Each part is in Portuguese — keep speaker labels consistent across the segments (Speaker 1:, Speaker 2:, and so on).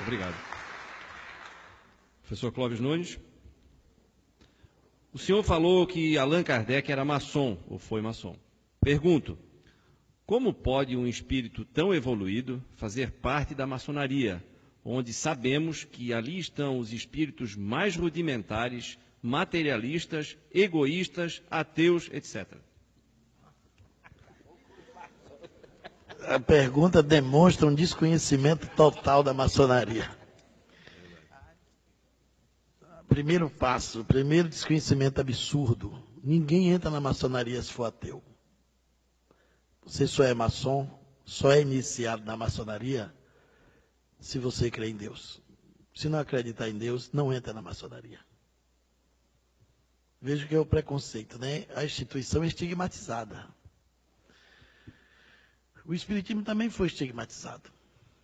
Speaker 1: Obrigado. Professor Clóvis Nunes. O senhor falou que Allan Kardec era maçom, ou foi maçom. Pergunto, como pode um espírito tão evoluído fazer parte da maçonaria, onde sabemos que ali estão os espíritos mais rudimentares, materialistas, egoístas, ateus, etc.?
Speaker 2: A pergunta demonstra um desconhecimento total da maçonaria. Primeiro passo, primeiro desconhecimento absurdo. Ninguém entra na maçonaria se for ateu. Você só é maçom, só é iniciado na maçonaria se você crê em Deus. Se não acreditar em Deus, não entra na maçonaria. Veja que é o preconceito, né? A instituição é estigmatizada. O espiritismo também foi estigmatizado.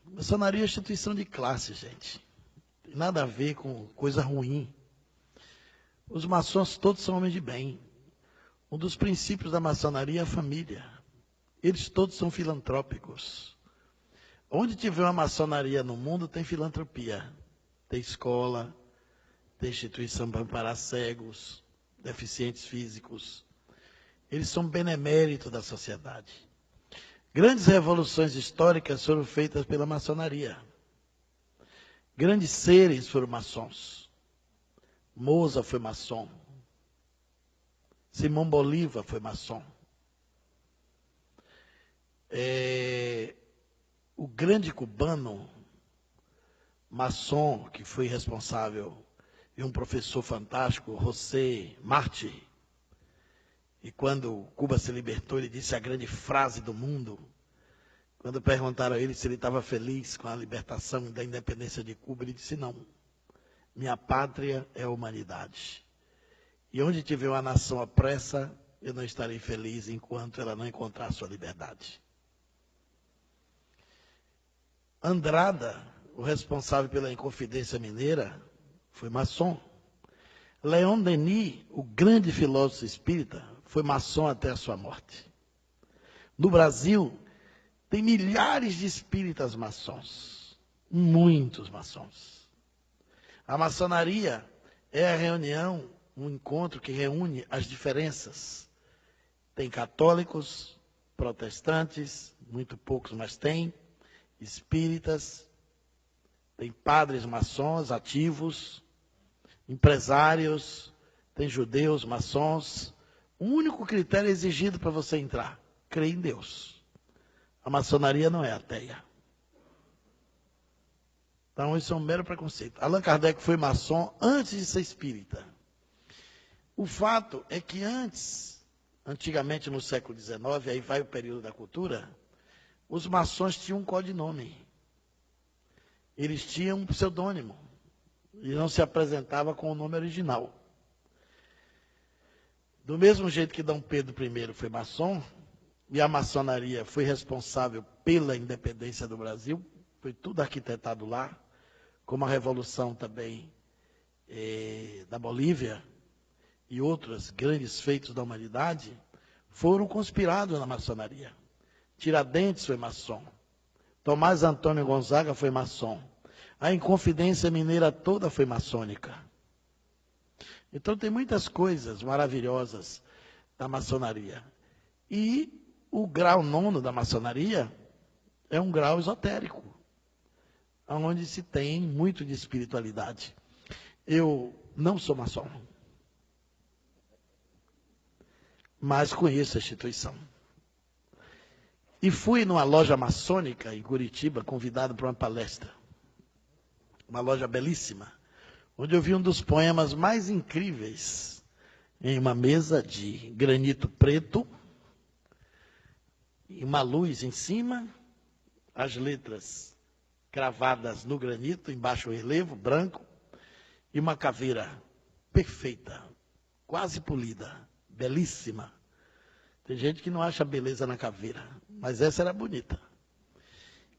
Speaker 2: A maçonaria é instituição de classe, gente. Tem nada a ver com coisa ruim. Os maçons todos são homens de bem. Um dos princípios da maçonaria é a família. Eles todos são filantrópicos. Onde tiver uma maçonaria no mundo, tem filantropia. Tem escola, tem instituição para amparar cegos, deficientes físicos. Eles são beneméritos da sociedade. Grandes revoluções históricas foram feitas pela maçonaria. Grandes seres foram maçons. Mozart foi maçom. Simão Bolívar foi maçom. O grande cubano, maçom, que foi responsável, e um professor fantástico, José Martí. E quando Cuba se libertou, ele disse a grande frase do mundo. Quando perguntaram a ele se ele estava feliz com a libertação da independência de Cuba, ele disse não. Minha pátria é a humanidade. E onde tiver uma nação opressa, eu não estarei feliz enquanto ela não encontrar sua liberdade. Andrada, o responsável pela Inconfidência Mineira, foi maçom. Leon Denis, o grande filósofo espírita, foi maçom até a sua morte. No Brasil, tem milhares de espíritas maçons. Muitos maçons. A maçonaria é a reunião, um encontro que reúne as diferenças. Tem católicos, protestantes, muito poucos, mas tem, espíritas, tem padres maçons ativos, empresários, tem judeus maçons. O único critério exigido para você entrar, crer em Deus. A maçonaria não é ateia. Então, isso é um mero preconceito. Allan Kardec foi maçom antes de ser espírita. O fato é que antigamente no século XIX, aí vai o período da cultura, os maçons tinham um codinome. Eles tinham um pseudônimo. E não se apresentava com o nome original. Do mesmo jeito que Dom Pedro I foi maçom, e a maçonaria foi responsável pela independência do Brasil, foi tudo arquitetado lá, como a Revolução também da Bolívia e outros grandes feitos da humanidade, foram conspirados na maçonaria. Tiradentes foi maçom. Tomás Antônio Gonzaga foi maçom. A Inconfidência Mineira toda foi maçônica. Então tem muitas coisas maravilhosas da maçonaria. E o grau 9º da maçonaria é um grau esotérico, onde se tem muito de espiritualidade. Eu não sou maçom, mas conheço a instituição. E fui numa loja maçônica em Curitiba, convidado para uma palestra. Uma loja belíssima, onde eu vi um dos poemas mais incríveis, em uma mesa de granito preto, e uma luz em cima, as letras cravadas no granito, embaixo o relevo, branco, e uma caveira perfeita, quase polida, belíssima. Tem gente que não acha beleza na caveira, mas essa era bonita.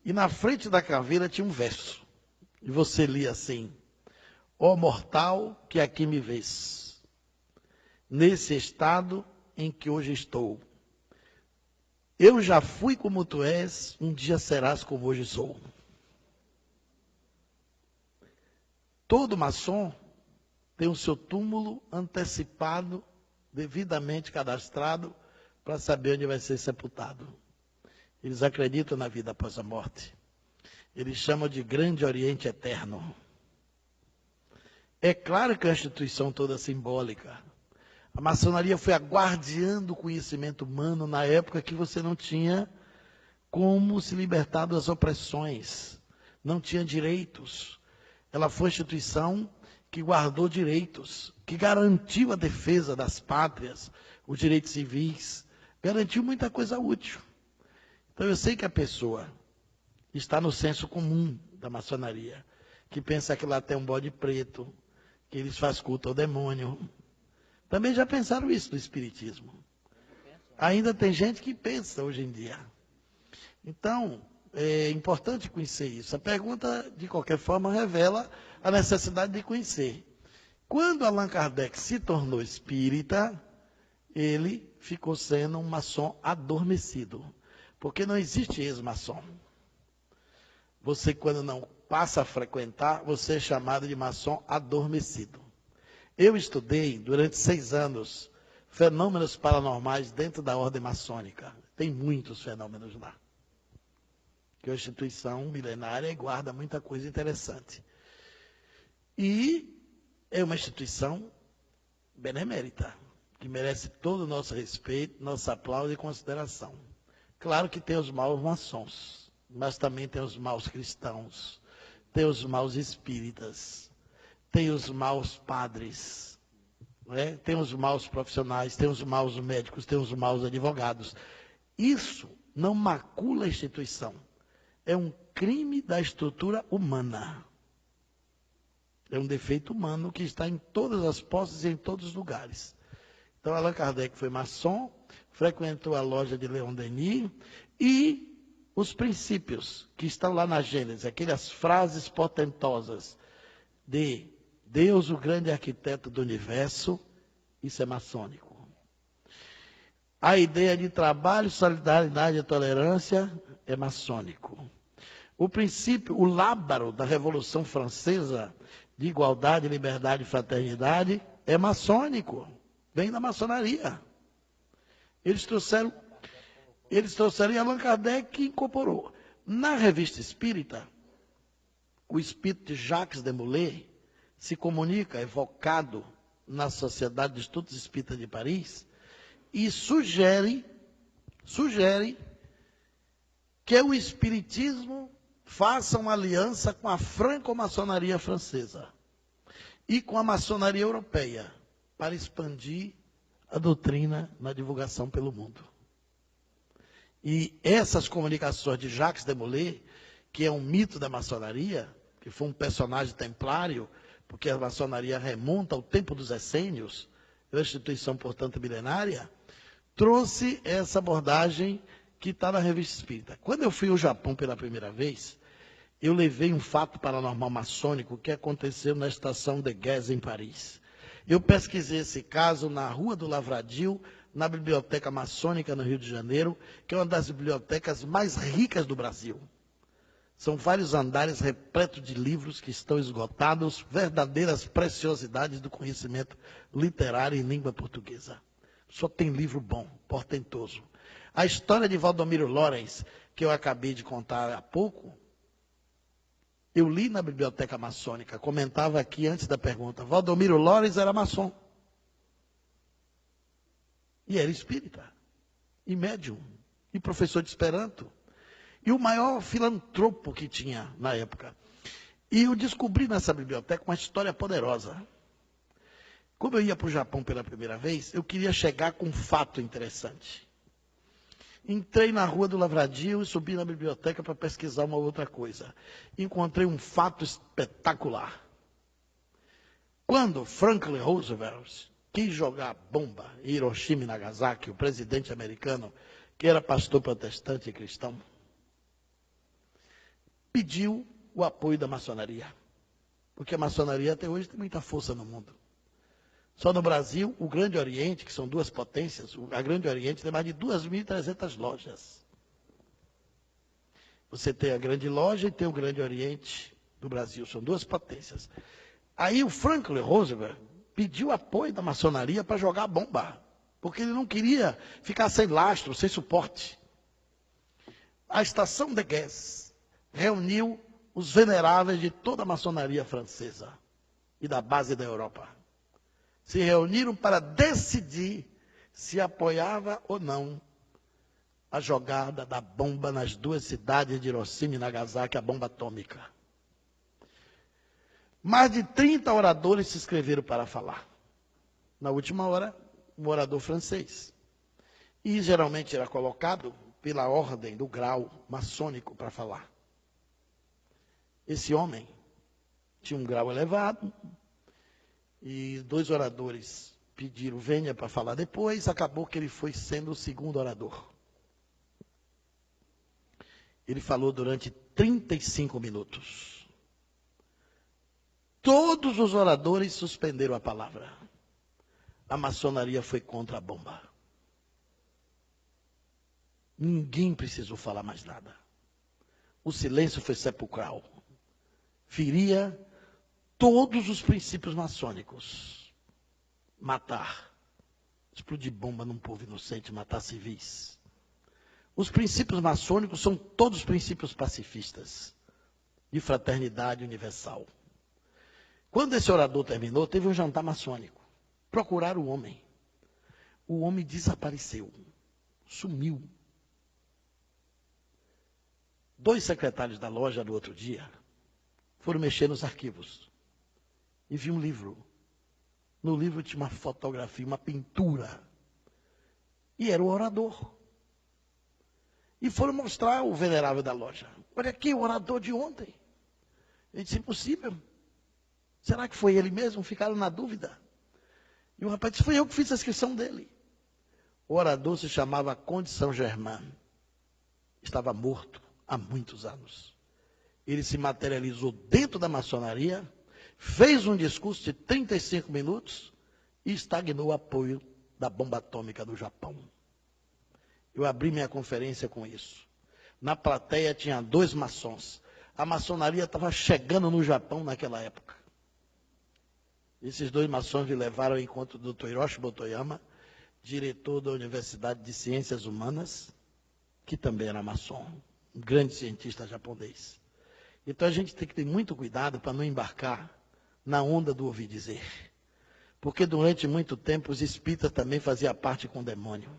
Speaker 2: E na frente da caveira tinha um verso, e você lia assim: ó mortal que aqui me vês, nesse estado em que hoje estou, eu já fui como tu és, um dia serás como hoje sou. todo maçom tem o seu túmulo antecipado, devidamente cadastrado, para saber onde vai ser sepultado. Eles acreditam na vida após a morte. Eles chamam de Grande Oriente Eterno. É claro que é uma instituição toda simbólica. A maçonaria foi a guardiã do conhecimento humano na época que você não tinha como se libertar das opressões, não tinha direitos. Ela foi a instituição que guardou direitos, que garantiu a defesa das pátrias, os direitos civis, garantiu muita coisa útil. Então eu sei que a pessoa está no senso comum da maçonaria, que pensa que lá tem um bode preto, que eles fazem culto ao demônio. Também já pensaram isso no espiritismo. Ainda tem gente que pensa hoje em dia. Então, é importante conhecer isso. A pergunta, de qualquer forma, revela a necessidade de conhecer. Quando Allan Kardec se tornou espírita, ele ficou sendo um maçom adormecido. Porque não existe ex-maçom. Você, quando não passa a frequentar, você é chamado de maçom adormecido. Eu estudei, durante 6 anos, fenômenos paranormais dentro da ordem maçônica. Tem muitos fenômenos lá. Que é uma instituição milenária e guarda muita coisa interessante. E é uma instituição benemérita, que merece todo o nosso respeito, nosso aplauso e consideração. Claro que tem os maus maçons, mas também tem os maus cristãos, tem os maus espíritas, tem os maus padres, né? Tem os maus profissionais, tem os maus médicos, tem os maus advogados. Isso não macula a instituição. É um crime da estrutura humana. É um defeito humano que está em todas as posses e em todos os lugares. Então, Allan Kardec foi maçom, frequentou a loja de Leon Denis e os princípios que estão lá na Gênesis, aquelas frases portentosas de Deus, o grande arquiteto do universo, isso é maçônico. A ideia de trabalho, solidariedade e tolerância é maçônico. O princípio, o lábaro da Revolução Francesa, de igualdade, liberdade e fraternidade, é maçônico. Vem da maçonaria. Eles trouxeram e Allan Kardec incorporou. Na Revista Espírita, o espírito de Jacques Demolay se comunica, evocado na Sociedade de Estudos Espíritas de Paris, e sugere que o espiritismo faça uma aliança com a franco-maçonaria francesa e com a maçonaria europeia para expandir a doutrina na divulgação pelo mundo. E essas comunicações de Jacques Demolay, que é um mito da maçonaria, que foi um personagem templário, porque a maçonaria remonta ao tempo dos essênios, é uma instituição, portanto, milenária, trouxe essa abordagem que está na Revista Espírita. Quando eu fui ao Japão pela primeira vez, eu levei um fato paranormal maçônico que aconteceu na estação de Gez, em Paris. Eu pesquisei esse caso na Rua do Lavradio, na Biblioteca Maçônica, no Rio de Janeiro, que é uma das bibliotecas mais ricas do Brasil. São vários andares repletos de livros que estão esgotados, verdadeiras preciosidades do conhecimento literário em língua portuguesa. Só tem livro bom, portentoso. A história de Valdomiro Lorenz, que eu acabei de contar há pouco, eu li na Biblioteca Maçônica, comentava aqui antes da pergunta, Valdomiro Lorenz era maçom. E era espírita, e médium, e professor de Esperanto. E o maior filantropo que tinha na época. E eu descobri nessa biblioteca uma história poderosa. Como eu ia para o Japão pela primeira vez, eu queria chegar com um fato interessante. Entrei na Rua do Lavradio e subi na biblioteca para pesquisar uma outra coisa. Encontrei um fato espetacular. Quando Franklin Roosevelt quis jogar bomba em Hiroshima e Nagasaki, o presidente americano, que era pastor protestante e cristão, pediu o apoio da maçonaria. Porque a maçonaria até hoje tem muita força no mundo. Só no Brasil, o Grande Oriente, que são 2 potências, a Grande Oriente tem mais de 2.300 lojas. Você tem a Grande Loja e tem o Grande Oriente do Brasil, são 2 potências. Aí o Franklin Roosevelt pediu apoio da maçonaria para jogar bomba, porque ele não queria ficar sem lastro, sem suporte. A estação de Guess reuniu os veneráveis de toda a maçonaria francesa e da base da Europa. Se reuniram para decidir se apoiava ou não a jogada da bomba nas duas cidades de Hiroshima e Nagasaki, a bomba atômica. Mais de 30 oradores se inscreveram para falar. Na última hora, um orador francês. E geralmente era colocado pela ordem do grau maçônico para falar. Esse homem tinha um grau elevado, e 2 oradores pediram venha para falar depois, acabou que ele foi sendo o segundo orador. Ele falou durante 35 minutos. Todos os oradores suspenderam a palavra. A maçonaria foi contra a bomba. Ninguém precisou falar mais nada. O silêncio foi sepulcral. Feria todos os princípios maçônicos. Matar. Explodir bomba num povo inocente, matar civis. Os princípios maçônicos são todos princípios pacifistas, de fraternidade universal. Quando esse orador terminou, teve um jantar maçônico. Procuraram o homem. O homem desapareceu. Sumiu. 2 secretários da loja, no outro dia, foram mexer nos arquivos. E viu um livro. No livro tinha uma fotografia, uma pintura. E era o orador. E foram mostrar o venerável da loja. Olha aqui, o orador de ontem. Ele disse, impossível. Será que foi ele mesmo? Ficaram na dúvida. E o rapaz disse, foi eu que fiz a inscrição dele. O orador se chamava Conde Saint-Germain. Estava morto há muitos anos. Ele se materializou dentro da maçonaria, fez um discurso de 35 minutos e estagnou o apoio da bomba atômica do Japão. Eu abri minha conferência com isso. Na plateia tinha 2 maçons. A maçonaria estava chegando no Japão naquela época. Esses 2 maçons me levaram ao encontro do Dr. Hiroshi Motoyama, diretor da Universidade de Ciências Humanas, que também era maçom, um grande cientista japonês. Então a gente tem que ter muito cuidado para não embarcar na onda do ouvir dizer. Porque durante muito tempo os espíritas também faziam parte com o demônio.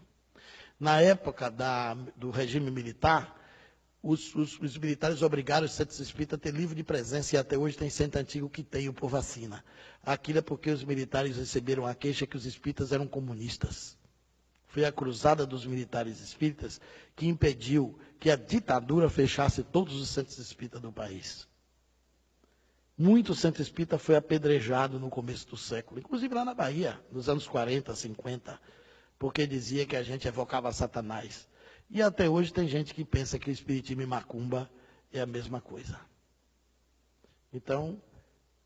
Speaker 2: Na época do regime militar, os militares obrigaram os centros espíritas a ter livro de presença, e até hoje tem centro antigo que tem o por vacina. Aquilo é porque os militares receberam a queixa que os espíritas eram comunistas. Foi a cruzada dos militares espíritas que impediu que a ditadura fechasse todos os centros espíritas do país. Muito centro espírita foi apedrejado no começo do século, inclusive lá na Bahia, nos anos 40, 50, porque dizia que a gente evocava Satanás. E até hoje tem gente que pensa que o espiritismo e macumba é a mesma coisa. Então,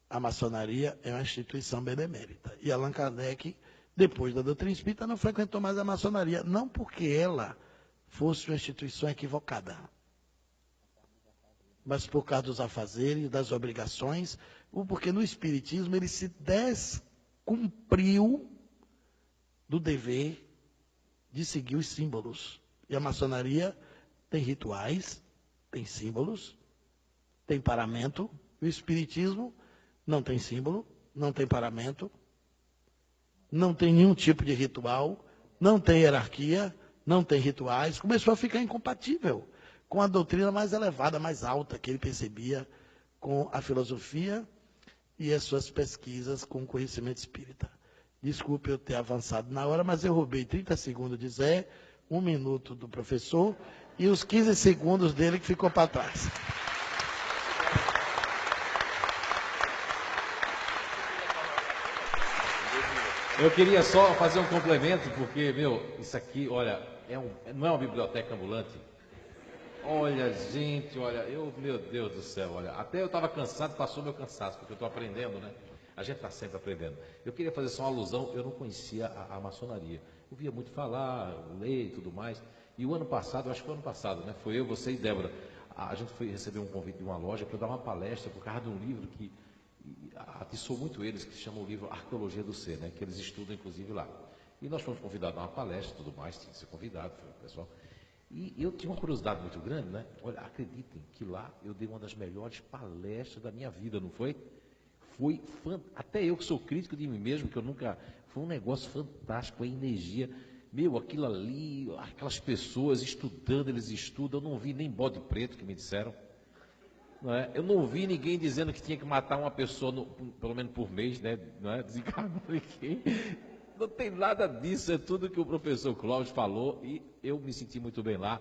Speaker 2: a maçonaria é uma instituição benemérita. E Allan Kardec, depois da doutrina espírita, não frequentou mais a maçonaria, não porque ela fosse uma instituição equivocada, mas por causa dos afazeres, das obrigações, ou porque no espiritismo ele se descumpriu do dever de seguir os símbolos. E a maçonaria tem rituais, tem símbolos, tem paramento. O espiritismo não tem símbolo, não tem paramento, não tem nenhum tipo de ritual, não tem hierarquia, não tem rituais. Começou a ficar incompatível com a doutrina mais elevada, mais alta que ele percebia com a filosofia e as suas pesquisas com o conhecimento espírita. Desculpe eu ter avançado na hora, mas eu roubei 30 segundos de Zé, 1 minuto do professor e os 15 segundos dele que ficou para trás.
Speaker 3: Eu queria só fazer um complemento, porque, isso aqui, olha, não é uma biblioteca ambulante. Olha, gente, olha, meu Deus do céu, olha, até eu estava cansado, passou meu cansaço, porque eu estou aprendendo, né? A gente está sempre aprendendo. Eu queria fazer só uma alusão, eu não conhecia a maçonaria. Eu via muito falar, ler e tudo mais. E o ano passado, acho que foi o ano passado, né? Foi eu, você e Débora. A gente foi receber um convite de uma loja para dar uma palestra por causa de um livro que atiçou muito eles, que se chama o livro Arqueologia do Ser, né? Que eles estudam inclusive lá. E nós fomos convidados a uma palestra e tudo mais, tinha que ser convidado, foi o pessoal. E eu tinha uma curiosidade muito grande, né? Olha, acreditem que lá eu dei uma das melhores palestras da minha vida, não foi? Foi até eu que sou crítico de mim mesmo, que eu nunca... Foi um negócio fantástico, a energia. Meu, aquilo ali, aquelas pessoas estudando, eles estudam, eu não vi nem bode preto que me disseram. Não é? Eu não vi ninguém dizendo que tinha que matar uma pessoa, pelo menos por mês, né? Não é? Desencarnar ninguém. Não tem nada disso, é tudo que o professor Clóvis falou e eu me senti muito bem lá.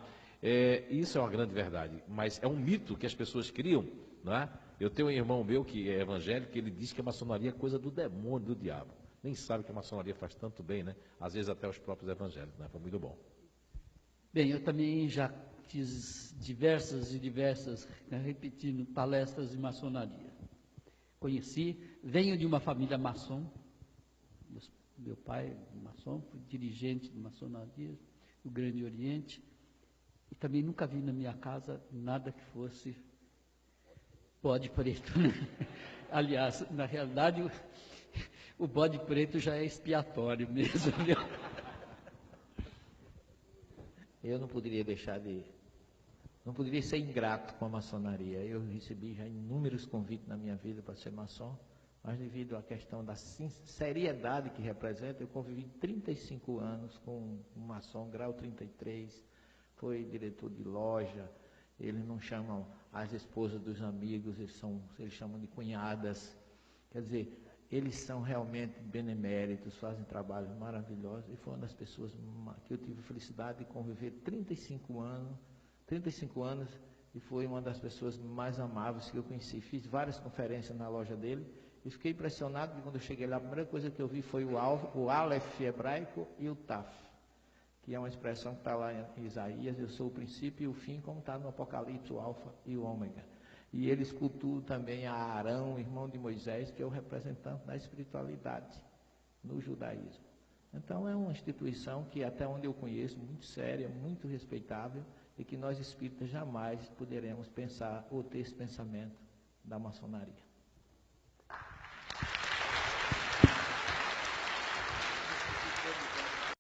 Speaker 3: Isso é uma grande verdade, mas é um mito que as pessoas criam, não é? Eu tenho um irmão meu que é evangélico, que ele diz que a maçonaria é coisa do demônio, do diabo. Nem sabe que a maçonaria faz tanto bem, né? Às vezes até os próprios evangélicos, né? Foi muito bom.
Speaker 4: Bem, eu também já fiz diversas, né, repetindo, palestras de maçonaria. Venho de uma família maçom, meu pai é maçom, fui dirigente de maçonaria no Grande Oriente, e também nunca vi na minha casa nada que fosse bode preto. Né? Aliás, na realidade, o bode preto já é expiatório mesmo. Viu?
Speaker 5: Eu não poderia ser ingrato com a maçonaria. Eu recebi já inúmeros convites na minha vida para ser maçom, mas devido à questão da seriedade que representa, eu convivi 35 anos com um maçom, grau 33, foi diretor de loja. Eles não chamam as esposas dos amigos, eles chamam de cunhadas. Quer dizer, eles são realmente beneméritos, fazem trabalhos maravilhosos, e foi uma das pessoas que eu tive a felicidade de conviver 35 anos, e foi uma das pessoas mais amáveis que eu conheci. Fiz várias conferências na loja dele, e fiquei impressionado que quando eu cheguei lá, a primeira coisa que eu vi foi o Aleph hebraico e o Taf, que é uma expressão que está lá em Isaías: eu sou o princípio e o fim, como está no Apocalipse, o Alfa e o Ômega. E ele escultou também a Arão, irmão de Moisés, que é o representante da espiritualidade no judaísmo. Então é uma instituição que, até onde eu conheço, muito séria, muito respeitável, e que nós espíritas jamais poderemos pensar ou ter esse pensamento da maçonaria.